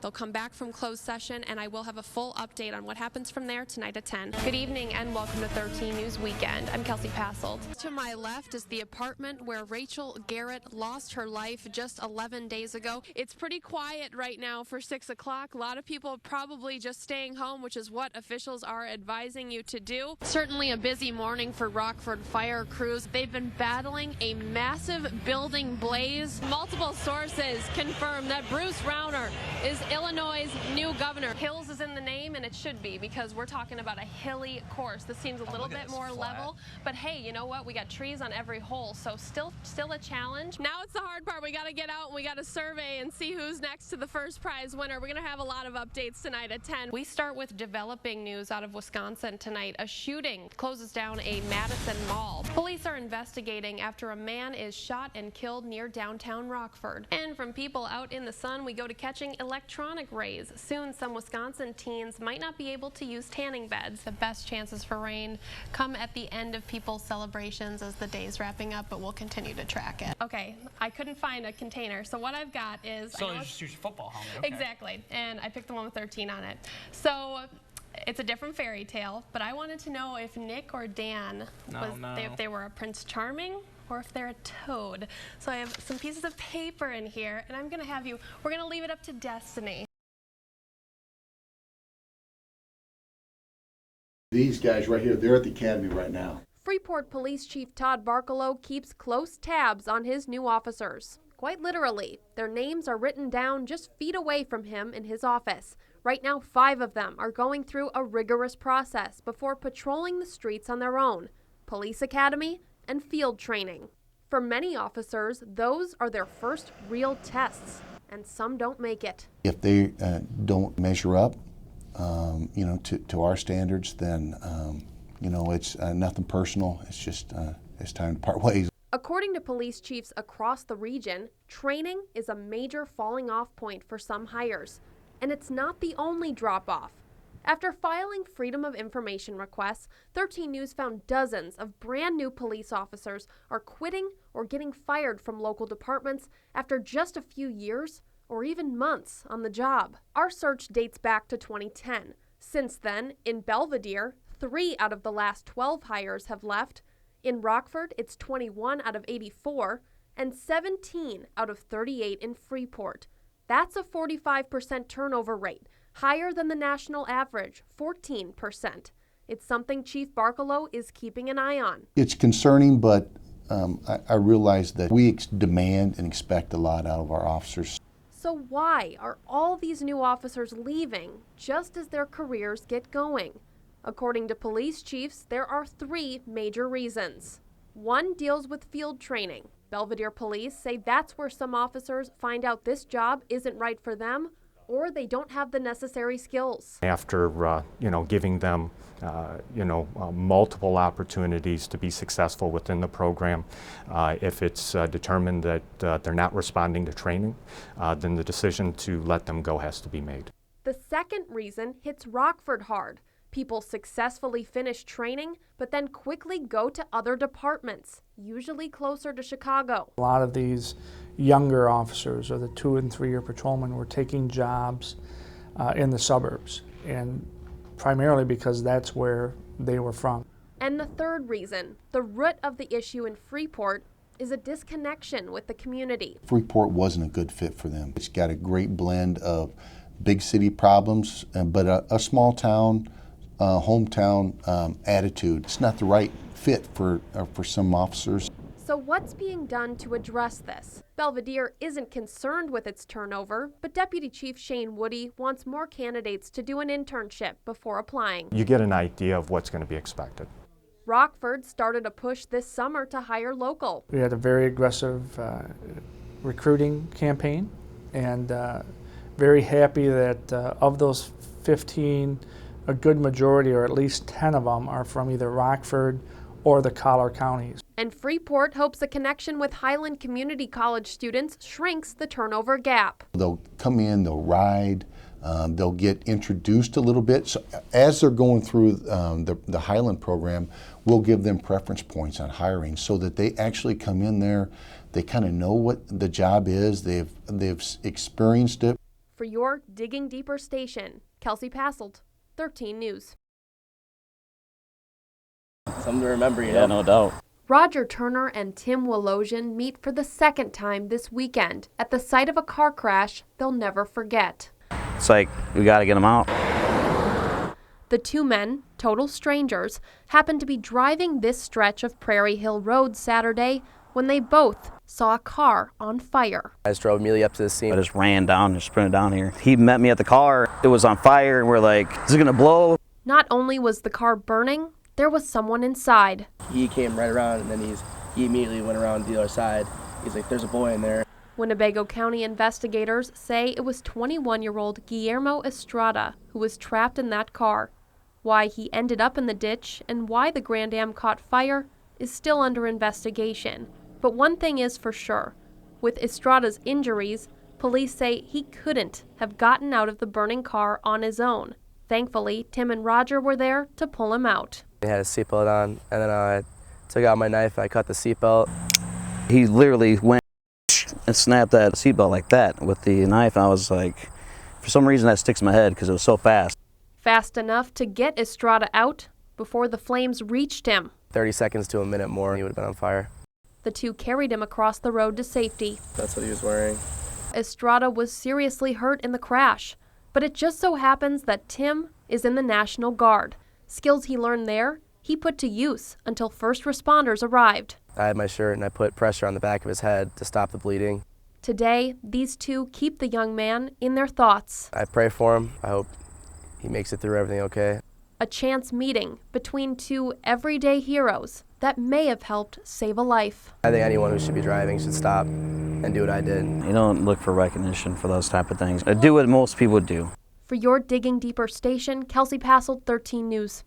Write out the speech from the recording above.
They'll come back from closed session, and I will have a full update on what happens from there tonight at 10. Good evening and welcome to 13 News Weekend. I'm Kelsie Passolt. To my left is the apartment where Rachel Garrett lost her life just 11 days ago. It's pretty quiet right now for 6 o'clock. A lot of people probably just staying home, which is what officials are advising you to do. Certainly a busy morning for Rockford fire crews. They've been battling a massive building blaze. Multiple sources confirm that Bruce Rauner is Illinois' new governor. Hills is in the name, and it should be, because we're talking about a hilly course. This seems a little bit more level, but hey, you know what? We got trees on every hole, so still a challenge. Now it's the hard part. We got to get out and we got to survey and see who's next to the first prize winner. We're going to have a lot of updates tonight at 10. We start with developing news out of Wisconsin tonight. A shooting closes down a Madison mall. Police are investigating after a man is shot and killed near downtown Rockford. And from people out in the sun, we go to catching electronic rays. Soon, some Wisconsin teens might not be able to use tanning beds. The best chances for rain come at the end of people's celebrations as the day's wrapping up, but we'll continue to track it. Okay, I couldn't find a container, so what I've got is... So you just use your football helmet. Okay. Exactly, and I picked the one with 13 on it. So it's a different fairy tale, but I wanted to know if Nick or Dan, if they were a Prince Charming, or if they're a toad. So I have some pieces of paper in here, and we're gonna leave it up to destiny. These guys right here, they're at the academy right now. Freeport Police Chief Todd Barkalow keeps close tabs on his new officers. Quite literally, their names are written down just feet away from him in his office. Right now, 5 of them are going through a rigorous process before patrolling the streets on their own. Police academy and field training. For many officers, those are their first real tests, and some don't make it. If they don't measure up, to our standards, then it's nothing personal. It's just it's time to part ways. According to police chiefs across the region, training is a major falling off point for some hires, and it's not the only drop off. After filing Freedom of Information requests, 13 News found dozens of brand new police officers are quitting or getting fired from local departments after just a few years or even months on the job. Our search dates back to 2010. Since then, in Belvedere, 3 out of the last 12 hires have left. In Rockford, it's 21 out of 84 and 17 out of 38 in Freeport. That's a 45% turnover rate, higher than the national average, 14%. It's something Chief Barkalow is keeping an eye on. It's concerning, but I realize that we demand and expect a lot out of our officers. So why are all these new officers leaving just as their careers get going? According to police chiefs, there are 3 major reasons. One deals with field training. Belvedere police say that's where some officers find out this job isn't right for them, or they don't have the necessary skills. After giving them multiple opportunities to be successful within the program, if it's determined that they're not responding to training, then the decision to let them go has to be made. The second reason hits Rockford hard. People successfully finish training, but then quickly go to other departments, usually closer to Chicago. A lot of these younger officers, or the 2- and 3-year patrolmen, were taking jobs in the suburbs, and primarily because that's where they were from. And the third reason, the root of the issue in Freeport, is a disconnection with the community. Freeport wasn't a good fit for them. It's got a great blend of big city problems, but a small town, hometown attitude. It's not the right fit for some officers. So what's being done to address this? Belvedere isn't concerned with its turnover, but Deputy Chief Shane Woody wants more candidates to do an internship before applying. You get an idea of what's going to be expected. Rockford started a push this summer to hire local. We had a very aggressive recruiting campaign, and very happy that of those 15, a good majority, or at least 10 of them, are from either Rockford or the Collar counties. And Freeport hopes a connection with Highland Community College students shrinks the turnover gap. They'll come in, they'll ride, they'll get introduced a little bit. So as they're going through the Highland program, we'll give them preference points on hiring so that they actually come in there, they kind of know what the job is, they've experienced it. For your Digging Deeper station, Kelsie Passolt, 13 News. Something to remember, you Yeah, know? no doubt. Roger Turner and Tim Wolosian meet for the second time this weekend at the site of a car crash they'll never forget. It's like, we got to get them out. The two men, total strangers, happened to be driving this stretch of Prairie Hill Road Saturday when they both saw a car on fire. I just drove immediately up to the scene. I just ran down and sprinted down here. He met me at the car. It was on fire, and we're like, is it going to blow? Not only was the car burning, there was someone inside. He came right around, and then he immediately went around the other side. He's like, there's a boy in there. Winnebago County investigators say it was 21-year-old Guillermo Estrada who was trapped in that car. Why he ended up in the ditch and why the Grand Am caught fire is still under investigation. But one thing is for sure. With Estrada's injuries, police say he couldn't have gotten out of the burning car on his own. Thankfully, Tim and Roger were there to pull him out. He had his seatbelt on, and then I took out my knife, I cut the seatbelt. He literally went and snapped that seatbelt like that with the knife. I was like, for some reason that sticks in my head because it was so fast. Fast enough to get Estrada out before the flames reached him. 30 seconds to a minute more, and he would have been on fire. The two carried him across the road to safety. That's what he was wearing. Estrada was seriously hurt in the crash, but it just so happens that Tim is in the National Guard. Skills he learned there, he put to use until first responders arrived. I had my shirt, and I put pressure on the back of his head to stop the bleeding. Today, these two keep the young man in their thoughts. I pray for him. I hope he makes it through everything okay. A chance meeting between two everyday heroes that may have helped save a life. I think anyone who should be driving should stop and do what I did. You don't look for recognition for those type of things. Do what most people would do. For your Digging Deeper station, Kelsie Passolt, 13 News.